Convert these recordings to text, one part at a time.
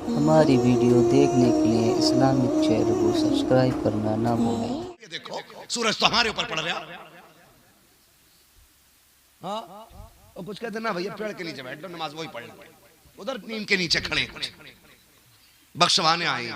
हमारी वीडियो देखने के लिए इस्लामिक चैनल को सब्सक्राइब करना ना भूलें। ये देखो सूरज तो हमारे ऊपर पड़ रहा। हाँ और कुछ कहते ना भैया पेड़ के नीचे बैठ लो, नमाज वही पढ़ लो, उधर नीम के नीचे खड़े कुछ बख्शवाने आए।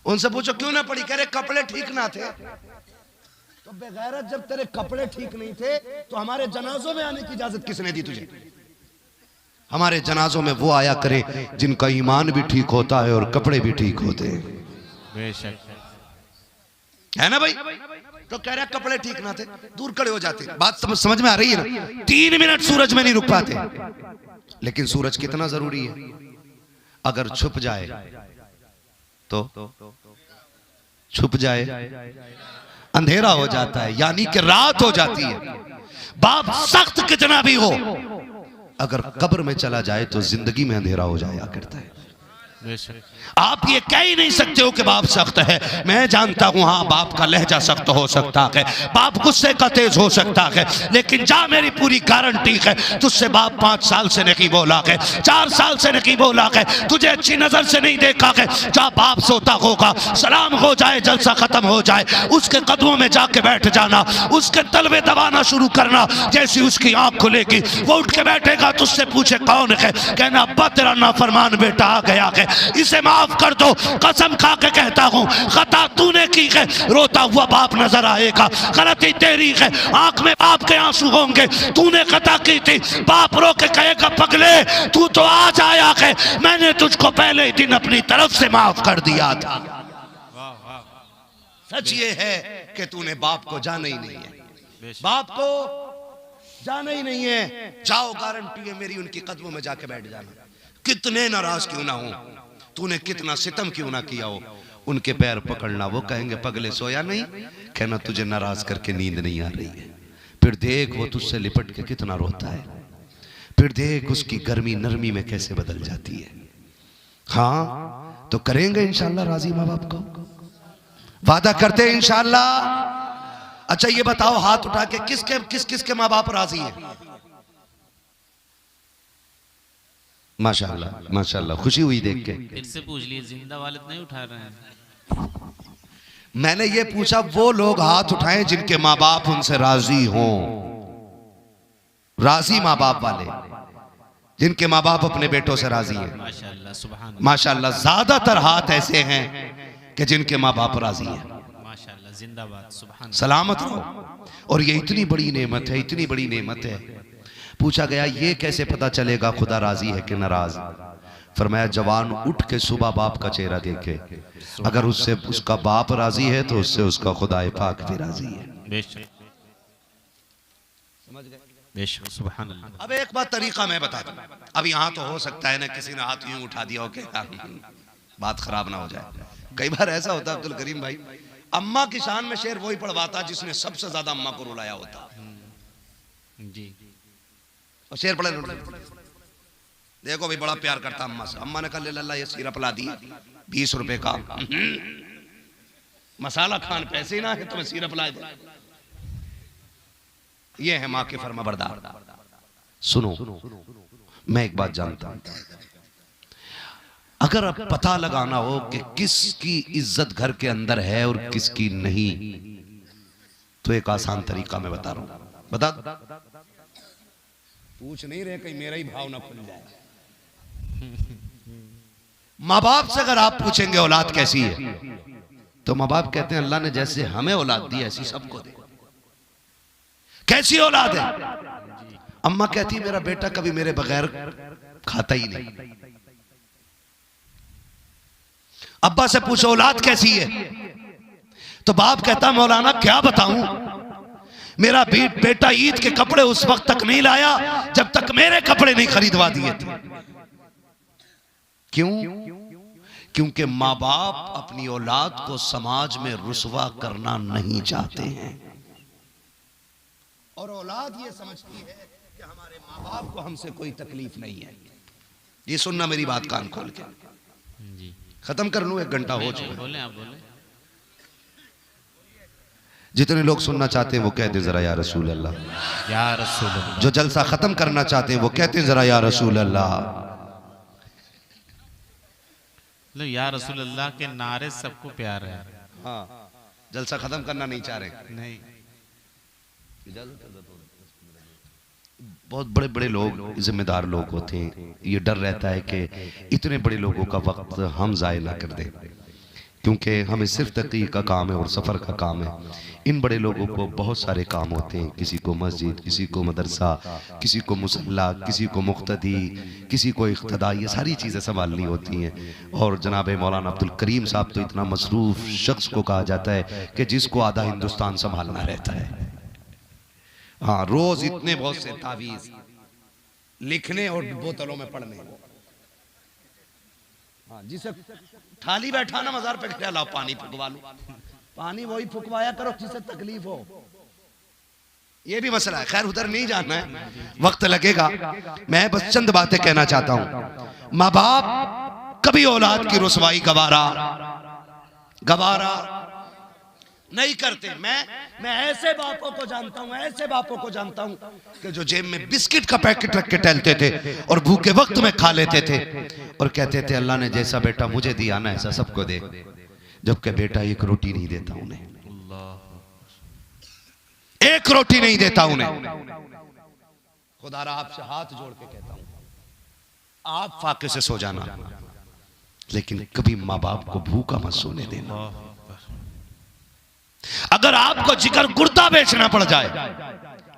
उनसे पूछो क्यों ना पढ़ी, कह रहे कपड़े ठीक ना थे। तो बेगैरत जब तेरे कपड़े ठीक नहीं थे तो हमारे जनाजों में आने की इजाजत किसने दी तुझे? हमारे जनाजों में वो आया करे जिनका ईमान भी ठीक होता है और कपड़े भी ठीक होते हैं। बेशक है ना भाई? तो कह रहा कपड़े ठीक ना थे, दूर खड़े हो जाते। बात समझ में आ रही है ना? 3 मिनट सूरज में नहीं रुक पाते, लेकिन सूरज कितना जरूरी है। अगर छुप जाए तो छुप जाए अंधेरा हो जाता है, यानी कि रात हो जाती है। बाप सख्त कितना भी हो, अगर कब्र में चला जाए तो जिंदगी में अंधेरा हो जाया करता है। आप ये कह ही नहीं सकते हो कि बाप सख्त है। मैं जानता हूं हाँ बाप का लहजा सख्त हो सकता है, बाप गुस्से का तेज हो सकता है, लेकिन जा मेरी पूरी गारंटी है तुझसे बाप 5 साल से नहीं बोला है, 4 साल से नहीं बोला है, तुझे अच्छी नजर से नहीं देखा है। जा बाप सोता होगा, सलाम हो जाए, जलसा खत्म हो जाए, उसके कदमों में जाके बैठ जाना, उसके तलवे दबाना शुरू करना। जैसी उसकी आंख खुलेगी वो उठ के बैठेगा, तुझसे पूछे कौन है, कहना अब्बा तेरा नाफरमान बेटा आ गया है, इसे माफ कर दो। कसम खा के कहता हूं खता तूने की है, रोता हुआ बाप नजर आएगा, गलती तेरी है, आंख में बाप के आंसू होंगे, तूने खता की थी। बाप रो के कहेगा पगले तू तो आज आया है, मैंने तुझको पहले ही दिन अपनी तरफ से माफ कर दिया था। सच ये है कि तूने बाप को जाना ही नहीं है, बाप को जाना ही नहीं है। जाओ गारंटी है मेरी, उनके कदमों में जाके बैठ जाना। कितने नाराज क्यों ना हो, तूने कितना सितम क्यों ना किया हो, उनके पैर पकड़ना। वो कहेंगे पगले सोया नहीं, कहना तुझे नाराज करके नींद नहीं आ रही है। फिर देख वो तुझसे लिपट के कितना रोता है, फिर देख उसकी गर्मी नरमी में कैसे बदल जाती है। हाँ तो करेंगे इंशाल्लाह राजी माँ बाप को, वादा करते हैं इंशाल्लाह। अच्छा ये बताओ हाथ उठा के किसके माँ बाप राजी है? माशाल्लाह माशाल्लाह, खुशी हुई देख के। फिर से पूछ लिए, जिंदा वालिद नहीं उठा रहे हैं। मैंने ये पूछा वो लोग हाथ उठाएं जिनके माँ बाप उनसे राजी हों, राजी माँ बाप वाले, जिनके माँ बाप अपने बेटों से राजी हैं। माशाल्लाह सुभान अल्लाह। माशाल्लाह ज्यादातर हाथ ऐसे हैं कि जिनके माँ बाप राजी हैं। माशाल्लाह जिंदाबाद सुभान अल्लाह। सलामत रहो। और ये इतनी बड़ी नेमत है, इतनी बड़ी नेमत है। पूछा गया ये कैसे पता चलेगा खुदा राजी है कि नाराज? फरमाया जवान उठ के सुबह बाप का चेहरा देखे, अगर उससे उसका बाप राजी है तो उससे उसका खुदा पाक भी राजी है। बेशक समझ गए? बेशक सुभान अल्लाह। अब एक बात तरीका मैं बता दूं। अब यहाँ तो हो सकता है ना किसी ने हाथ यूं उठा दिया हो कि बात खराब ना हो जाए। कई बार ऐसा होता है अब्दुल करीम भाई, अम्मा की शान में शेर वही पढ़वाता जिसने सबसे ज्यादा अम्मा को रुलाया होता जी। और शेर पढ़े देखो भाई बड़ा प्यार करता अम्मा से। अम्मा ने कहा ले लल्ला ये सिरप ला दिया 20 रुपए का, मसाला खान पैसे ना है तुम्हें सिरप ला दे। ये है माँ के फर्मा बरदार। सुनो मैं एक बात जानता हूं, अगर अब पता लगाना हो कि किसकी इज्जत घर के अंदर है और किसकी नहीं, तो एक आसान तरीका मैं बता रहा हूं। बता पूछ नहीं रहे कहीं मेरा ही भाव ना खुल जाए। माँ बाप से अगर आप पूछेंगे औलाद कैसी है, तो माँ बाप कहते हैं अल्लाह ने जैसे हमें औलाद दी ऐसी सबको दे। कैसी औलाद है? अम्मा कहती है मेरा बेटा कभी मेरे बगैर खाता ही नहीं। अब्बा से पूछो औलाद कैसी है, तो बाप कहता मौलाना क्या बताऊं, मेरा बेटा ईद के कपड़े उस वक्त तक नहीं लाया जब तक मेरे कपड़े नहीं खरीदवा दिए थे। क्यों? क्योंकि माँ बाप अपनी औलाद को समाज में रुसवा करना नहीं चाहते हैं, और औलाद ये समझती है कि हमारे माँ बाप को हमसे कोई तकलीफ नहीं है। ये सुनना मेरी बात कान खोल के। जी खत्म कर लूं, 1 घंटा हो चुका। बोले आप बोले। जितने लोग सुनना चाहते हैं वो कहते जरा या रसूल अल्लाह, या रसूल अल्लाह। जो जलसा खत्म करना चाहते हैं वो कहते हैं जरा या रसूल अल्लाह। लो या रसूल अल्लाह के नारे सबको प्यार है। हाँ, जलसा खत्म करना नहीं चाह रहे। नहीं, बहुत बड़े बड़े लोग, जिम्मेदार लोग होते हैं, ये डर रहता है कि इतने बड़े लोगों का वक्त हम ज़ाय ना कर दें, क्योंकि हमें सिर्फ तक़ी का काम है और सफ़र का काम है। इन बड़े लोगों को बहुत सारे काम होते हैं, किसी को मस्जिद, किसी को मदरसा, किसी को मुसल्ला, किसी को मुक्तदी, किसी को इख्तदा, ये सारी चीज़ें संभालनी होती हैं। और जनाब मौलाना अब्दुल करीम साहब तो इतना मसरूफ़ शख्स को कहा जाता है कि जिसको आधा हिंदुस्तान संभालना रहता है। हाँ, रोज इतने बहुत से तावीज़ लिखने और बोतलों में पढ़ने। हाँ, जिसे थाली बैठा ना मजार पे खड़ा, लाओ पानी फुकवा लो, पानी वही फुकवाया करो जिसे तकलीफ हो। ये भी मसला है, खैर उधर नहीं जाना है, वक्त लगेगा। मैं बस चंद बातें कहना चाहता हूं। माँ बाप कभी औलाद की रुसवाई गवारा नहीं करते। मैं ऐसे बापों को जानता हूं, ऐसे बापों को जानता हूं कि जो जेब में बिस्किट का पैकेट रख के टहलते थे और भूखे वक्त में खा लेते थे और कहते थे अल्लाह ने जैसा बेटा मुझे दिया ना ऐसा सबको दे, जबकि बेटा एक रोटी नहीं देता उन्हें, एक रोटी नहीं देता उन्हें। खुदारा आपसे हाथ जोड़ के कहता हूं, आप फाके से सो जाना, लेकिन कभी माँ बाप को भूखा मत सोने देना। अगर आपको जिगर गुर्दा बेचना पड़ जाए,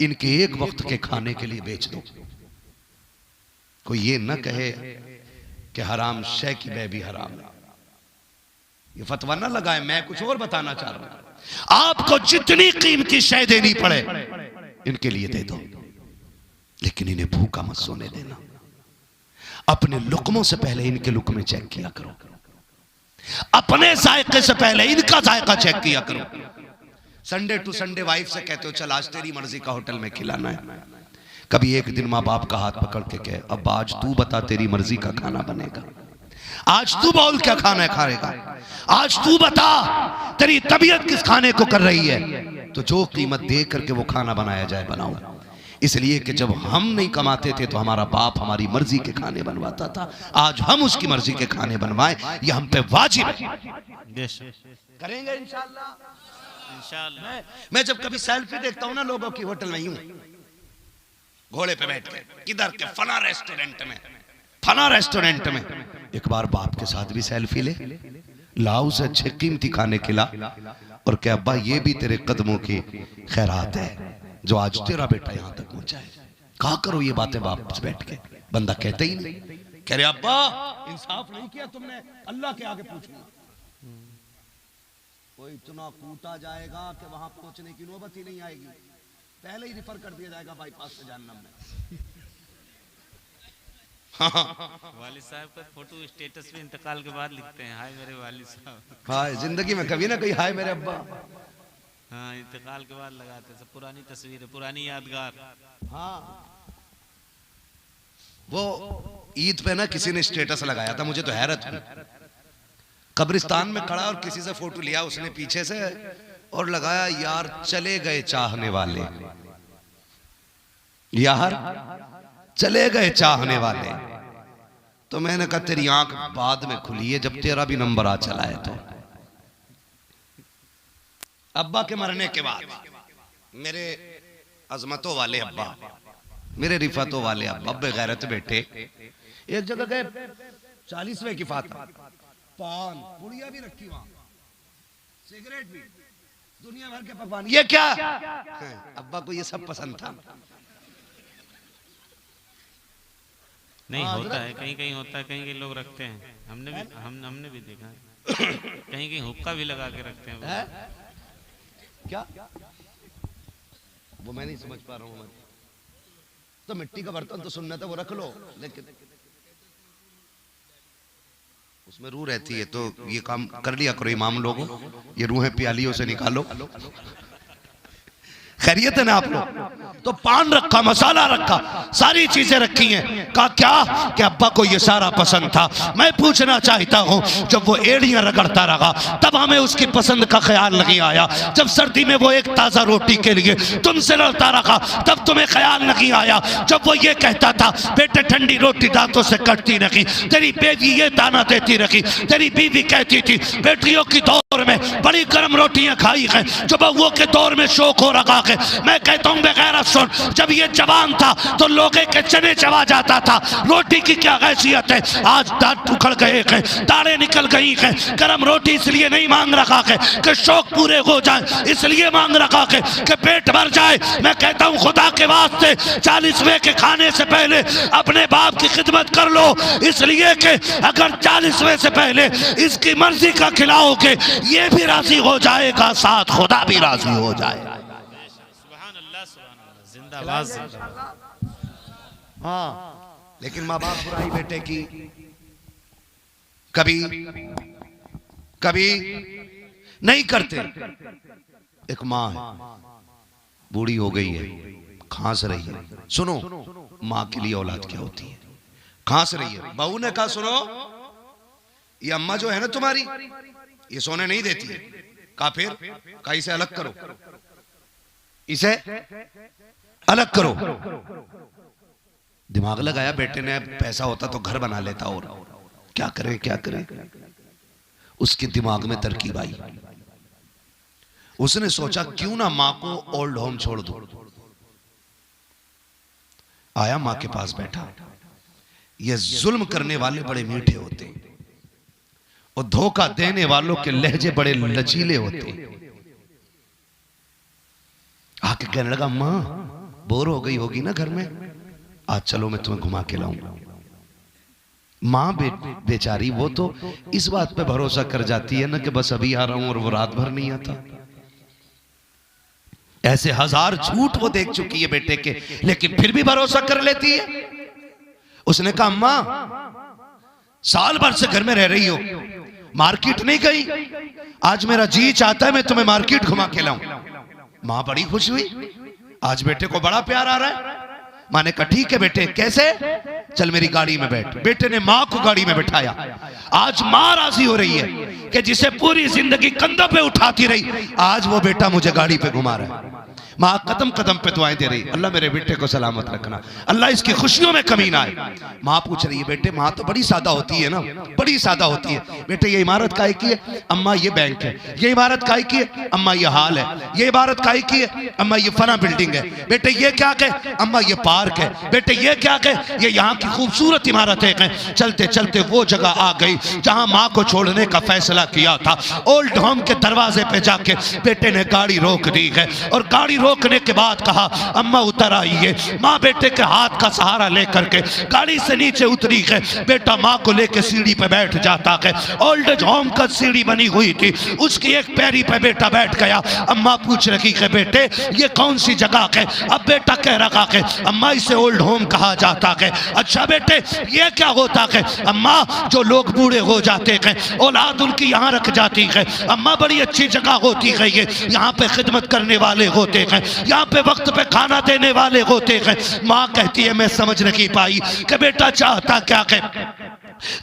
इनके एक वक्त के खाने के लिए बेच दो। कोई ये न कहे कि हराम शय की बै भी हराम है, ये फतवा ना लगाए, मैं कुछ और बताना चाह रहा हूं। आपको जितनी कीमती शय देनी पड़े इनके लिए दे दो, लेकिन इन्हें भूखा मत सोने देना। अपने लुकमों से पहले इनके लुकमे चेक किया करो, अपने जायके से पहले इनका जायका चेक किया करो। संडे टू संडे वाइफ से कहते हो चल आज तेरी मर्जी का होटल में खिलाना है। कभी एक दिन माँ बाप का हाथ पकड़ के कहे अब आज तू बता तेरी मर्जी का खाना बनेगा, आज तू बोल क्या खाना खाएगा, आज तू बता तेरी तबीयत किस खाने को कर रही है, तो जो कीमत दे करके वो खाना बनाया जाए बनाओ। इसलिए कि जब हम नहीं कमाते थे तो हमारा बाप हमारी मर्जी के खाने बनवाता था, आज हम उसकी मर्जी के खाने बनवाएं, ये हम पे वाजिब है। करेंगे इंशाअल्लाह। मैं जब कभी सेल्फी देखता हूं ना लोगों की होटल में, यूं घोड़े पे बैठ के किधर के फना रेस्टोरेंट में, एक बार बाप के साथ भी सेल्फी ले, लाओ उसे अच्छे कीमती खाने खिला और क्या अब्बा ये भी तेरे कदमों की खैरात है जो आज तेरा बेटा यहां तक पहुंचा है। कहा करो ये बातें बाप से बैठ के, बंदा कहते ही नहीं, कह रहे अब्बा इंसाफ नहीं किया तुमने, अल्लाह के आगे पूछूंगा। कोई इतना कूटा जाएगा कि वहां पहुंचने की नौबत ही नहीं आएगी, पहले ही रिफर कर दिया जाएगा बाईपास से जहन्नम में। वालिद साहब का फोटो स्टेटस में इंतकाल के बाद लिखते हैं हाय मेरे वालिद साहब। हाय जिंदगी में कभी ना कहीं हाय मेरे अब्बा। हाँ, इंतकाल के बाद लगाते सब पुरानी तस्वीरें, पुरानी यादगार। हाँ, वो ईद पे ना किसी ने स्टेटस लगाया था, मुझे तो हैरत हुई। कब्रिस्तान में खड़ा और किसी से फोटो लिया उसने पीछे से और लगाया यार चले गए चाहने वाले, यार चले गए चाहने वाले। तो मैंने कहा तेरी आंख बाद में खुली है जब तेरा भी नंबर आ चला है। तो अब्बा के मरने के बाद मेरे अजमतों वाले अब्बा, मेरे रिफातों वाले अब्बा बेगैरत बेटे एक जगह गए, 40वें की फाता, पान पुड़िया भी रखी वहां, सिगरेट भी, दुनिया भर के पकवान, ये क्या? अब्बा को ये सब पसंद था। नहीं होता है, कहीं कहीं होता है, कहीं कहीं लोग रखते हैं, हमने भी देखा है। कहीं कहीं हुक्का भी लगा के रखते हैं। क्या वो मैं नहीं समझ पा रहा हूँ। तो मिट्टी का बर्तन तो सुन्नत है, वो रख लो, लेकिन उसमें रूह रहती है, तो ये काम कर लिया करो इमाम लोगों, ये रूहें प्यालियों से निकालो। खैरियत है ना आप लोग? तो पान रखा, मसाला रखा, सारी चीजें रखी हैं। कहा क्या कि अब्बा को ये सारा पसंद था। मैं पूछना चाहता हूँ, जब वो एड़ियां रगड़ता रहा तब हमें उसकी पसंद का ख्याल नहीं आया? जब सर्दी में वो एक ताज़ा रोटी के लिए तुमसे लड़ता रहा तब तुम्हें ख्याल नहीं आया? जब वो ये कहता था बेटे ठंडी रोटी दांतों से कटती रही, तेरी बेबी ये ताना देती रही, तेरी बीवी कहती थी बेटियों की दौर में बड़ी गर्म रोटियां खाई हैं, जो बहुओं के दौर में शौक हो रखा है। मैं कहता हूँ बेगैरत सुन, जब ये जवान था तो लोगे के चने चबा जाता था, रोटी की क्या हैसियत है? आज दांत उखड़ गए हैं, दाढ़ें निकल गई हैं। गर्म रोटी इसलिए नहीं मांग रखा है कि शौक पूरे हो जाए, इसलिए मांग रखा है कि पेट भर जाए। मैं कहता हूँ खुदा के वास्ते 40वें के खाने से पहले अपने बाप की खिदमत कर लो, इसलिए कि अगर 40वें से पहले इसकी मर्जी का खिलाओगे ये भी राजी हो जाएगा, साथ खुदा भी राजी हो जाएगा। जिंदाबाद जिंदाबाद। हाँ, लेकिन माँ बाप बुराई बेटे की कभी कभी नहीं करते। एक माँ है, बूढ़ी हो गई है, खांस रही है। सुनो माँ के लिए औलाद क्या होती है? खांस रही है, बहू ने कहा सुनो ये अम्मा जो है ना तुम्हारी, ये सोने नहीं देती है। कहा फिर? कहा इसे अलग करो, इसे अलग करो। दिमाग लगाया बेटे ने, पैसा होता तो घर बना लेता, और क्या करे क्या करे। उसके दिमाग में तरकीब आई, उसने सोचा क्यों ना मां को ओल्ड होम छोड़ दो। आया मां के पास बैठा। ये जुल्म करने वाले बड़े मीठे होते हैं और धोखा देने वालों के लहजे बड़े लचीले होते हैं। आके कहने लगा मां बोर हो गई होगी ना घर में, आज चलो मैं तुम्हें घुमा के लाऊंगा। मां बेचारी वो तो इस बात पे भरोसा कर जाती है ना कि बस अभी आ रहा हूं और वो रात भर नहीं आता। ऐसे हजार झूठ वो देख चुकी है बेटे के, लेकिन फिर भी भरोसा कर लेती है। उसने कहा अम्मा साल भर से घर में रह रही हो, मार्केट नहीं गई, आज मेरा जी चाहता है मैं तुम्हें मार्केट घुमा के लाऊं। मां बड़ी खुश हुई, आज बेटे को बड़ा प्यार आ रहा है। मां ने कहा ठीक है बेटे, कैसे? चल मेरी गाड़ी में बैठ। बेटे ने मां को गाड़ी में बिठाया। आज मां राजी हो रही है कि जिसे पूरी जिंदगी कंधों पे उठाती रही, आज वो बेटा मुझे गाड़ी पे घुमा रहा है। मां कदम कदम पे दुआएं दे रही, अल्लाह मेरे बेटे को सलामत रखना, अल्लाह इसकी खुशियों में कमी ना आए। मां पूछ रही है बेटे, मां तो बड़ी सादा होती है ना, बड़ी सादा होती है। बेटे ये इमारत काहे की है? अम्मा ये बैंक है। ये इमारत काहे की है? अम्मा ये हाल है। ये इमारत काहे की है? अम्मा ये फना बिल्डिंग है। बेटे ये क्या है? अम्मा ये पार्क है। बेटे ये क्या है? ये यहाँ की खूबसूरत इमारतें हैं। चलते चलते वो जगह आ गई जहां मां को छोड़ने का फैसला किया था। ओल्ड होम के दरवाजे पे जाके बेटे ने गाड़ी रोक दी है और गाड़ी रोकने के बाद कहा अम्मा उतर आइए। माँ बेटे के हाथ का सहारा लेकर के गाड़ी से नीचे उतरी है। बेटा माँ को लेके सीढ़ी पे बैठ जाता है। ओल्ड एज होम का सीढ़ी बनी हुई थी, उसकी एक पैरी पे बेटा बैठ गया। अम्मा पूछ रही है बेटे ये कौन सी जगह है? अब बेटा कह रहा है अम्मा इसे ओल्ड होम कहा जाता है। अच्छा बेटे ये क्या होता है? अम्मा जो लोग बूढ़े हो जाते हैं औलाद उनकी यहाँ रख जाती है। अम्मा बड़ी अच्छी जगह होती है ये, यहाँ पे खिदमत करने वाले होते हैं, यहाँ पे वक्त पे खाना देने वाले होते हैं। माँ कहती है मैं समझ नहीं पाई कि बेटा चाहता क्या है।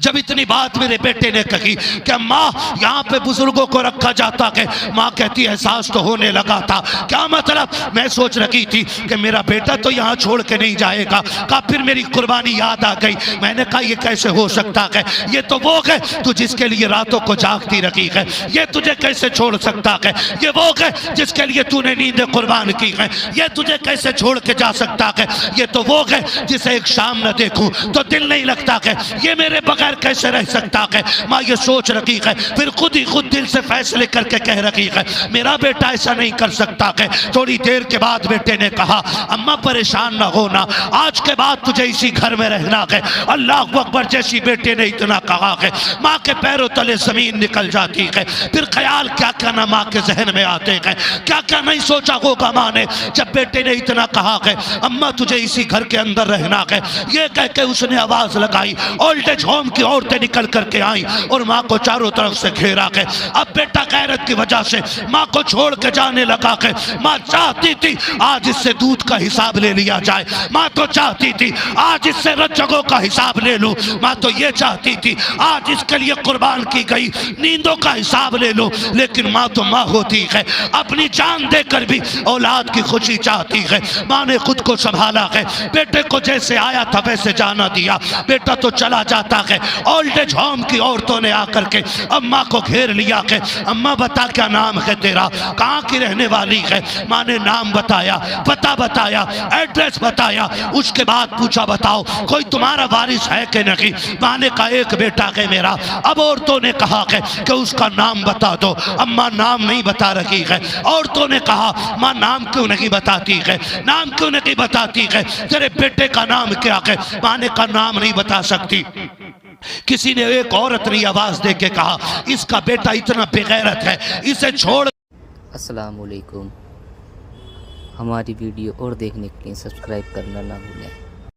जब इतनी बात मेरे बेटे ने कही कि माँ यहाँ पे बुजुर्गों को रखा जाता है, माँ कहती है एहसास तो होने लगा था। क्या मतलब? मैं सोच रही थी कि मेरा बेटा तो यहाँ छोड़ के नहीं जाएगा। कहा फिर मेरी कुर्बानी याद आ गई। मैंने कहा ये कैसे हो सकता है? ये तो वो है तू जिसके लिए रातों को जागती रखी है, ये तुझे कैसे छोड़ सकता है? ये वो है जिसके लिए तूने नींदें कुर्बान की है, ये तुझे कैसे छोड़ के जा सकता है? ये तो वो है जिसे एक शाम न देखूं तो दिल नहीं लगता है, ये मेरे बगैर कैसे रह सकता है? माँ ये सोच रखी है, फिर खुद ही खुद दिल से फैसले करके कह रखी है मेरा बेटा ऐसा नहीं कर सकता है। थोड़ी देर के बाद बेटे ने कहा अम्मा परेशान ना होना, आज के बाद तुझे इसी घर में रहना है। अल्लाह अकबर जैसी बेटे ने इतना कहा है, माँ के पैरों तले जमीन निकल जाती है। फिर ख्याल क्या क्या ना माँ के जहन में आते हैं, क्या क्या नहीं सोचा होगा माँ ने जब बेटे ने इतना कहा है अम्मा तुझे इसी घर के अंदर रहना है। ये कह के उसने आवाज लगाई ओल्ड एज कौम की औरतें निकल करके आई और माँ को चारों तरफ से घेरा के। अब बेटा गैरत की वजह से माँ को छोड़ के जाने लगा के। माँ चाहती थी आज इससे दूध का हिसाब ले लिया जाए, माँ तो चाहती थी आज इससे रज्जगों का हिसाब ले लो, माँ तो ये चाहती थी आज इसके लिए कुर्बान की गई नींदों का हिसाब ले लो। लेकिन माँ तो माँ होती है, अपनी जान देकर भी औलाद की खुशी चाहती है। माँ ने खुद को संभाला है, बेटे को जैसे आया था वैसे जाना दिया। बेटा तो चला जाता है, ओल्ड एज होम की औरतों ने आकर के अम्मा को घेर लिया के। अम्मा बता क्या नाम है तेरा, कहाँ की रहने वाली है। माँ ने नाम बताया, पता बताया, एड्रेस बताया। उसके बाद पूछा बताओ कोई तुम्हारा वारिस है कि नहीं। माँ ने कहा एक बेटा है मेरा। अब औरतों ने कहा कि उसका नाम बता दो। अम्मा नाम नहीं बता रही है। औरतों ने कहा माँ नाम क्यों नहीं बताती है, नाम क्यों नहीं बताती है, तेरे बेटे का नाम क्या है। माँ ने कहा नाम नहीं बता सकती। किसी ने, एक औरत ने आवाज दे के कहा इसका बेटा इतना बेगैरत है, इसे छोड़। अस्सलाम वालेकुम। हमारी वीडियो और देखने के लिए सब्सक्राइब करना ना भूलें।